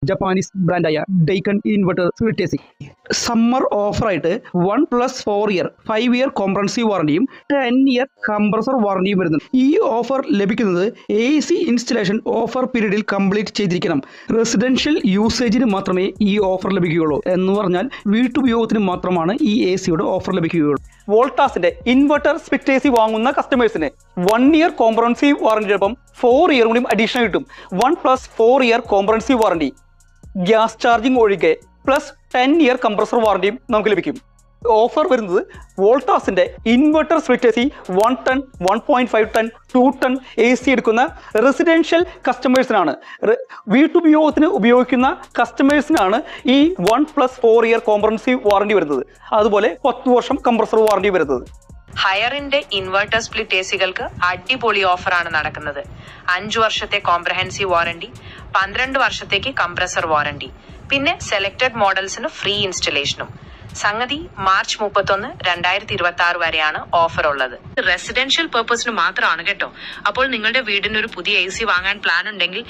Japanese ബ്രാൻഡായ Daikin inverter split AC. Summer ഓഫറായിട്ട് 1+4 year 5 year comprehensive വാറണ്ടിയും 10 ഇയർ കംപ്രസർ വാറണ്ടിയും വരുന്നു. ഈ ഓഫർ ലഭിക്കുന്നത് AC ഇൻസ്റ്റലേഷൻ ഓഫർ പീരീഡിൽ കംപ്ലീറ്റ് ചെയ്തിരിക്കണം. റെസിഡൻഷ്യൽ യൂസേജിന് മാത്രമേ ഈ ഓഫർ ലഭിക്കുകയുള്ളൂ. എന്ന് പറഞ്ഞാൽ വീട്ടുപയോഗത്തിന് മാത്രമാണ് ഈ AC ഓഫർ ലഭിക്കുകയുള്ളൂ. വോൾട്ടാസിന്റെ ഇൻവെർട്ടർ സ്പ്ലിറ്റ് AC വാങ്ങുന്ന കസ്റ്റമേഴ്സിന് 1 ഇയർ കോംപ്രഹെൻസീവ് വാറണ്ടിയോടൊപ്പം 4 ഇയർ കൂടി അഡീഷണൽ കിട്ടും. 1+4 year comprehensive warranty, gas charging ഒഴികെ പ്ലസ് 10 ഇയർ കംപ്രസർ വാറണ്ടിയും നമുക്ക് ലഭിക്കും. ഓഫർ വരുന്നത് വോൾട്ടാസിന്റെ inverter split AC 1 ton, 1.5 ton, 2 ton AC എടുക്കുന്ന റെസിഡൻഷ്യൽ കസ്റ്റമേഴ്സിനാണ്. വീട്ടുപയോഗത്തിന് ഉപയോഗിക്കുന്ന കസ്റ്റമേഴ്സിനാണ് ഈ 1+4 ഇയർ കോംപ്രഹെൻസീവ് വാറണ്ടി വരുന്നത്. അതുപോലെ 10 വർഷം കംപ്രസർ വാറണ്ടി വരുന്നത്. ഹയറിന്റെ ഇൻവെർട്ടർ സ്പ്ലിറ്റ് എസികൾക്ക് അടിപൊളി ഓഫറാണ് നടക്കുന്നത്. 5 വർഷത്തെ കോംപ്രഹെൻസീവ് വാറണ്ടി, 12 വർഷത്തേക്ക് കംപ്രസർ വാറണ്ടി, പിന്നെ സെലക്ടഡ് മോഡൽസിന് ഫ്രീ ഇൻസ്റ്റലേഷനും. സംഗതി മാർച്ച് 31, 2026 വരെയാണ് ഓഫർ ഉള്ളത്. റെസിഡൻഷ്യൽ പർപ്പസിന് മാത്രമാണ് കേട്ടോ. അപ്പോൾ നിങ്ങളുടെ വീടിന് ഒരു പുതിയ AC വാങ്ങാൻ പ്ലാൻ ഉണ്ടെങ്കിൽ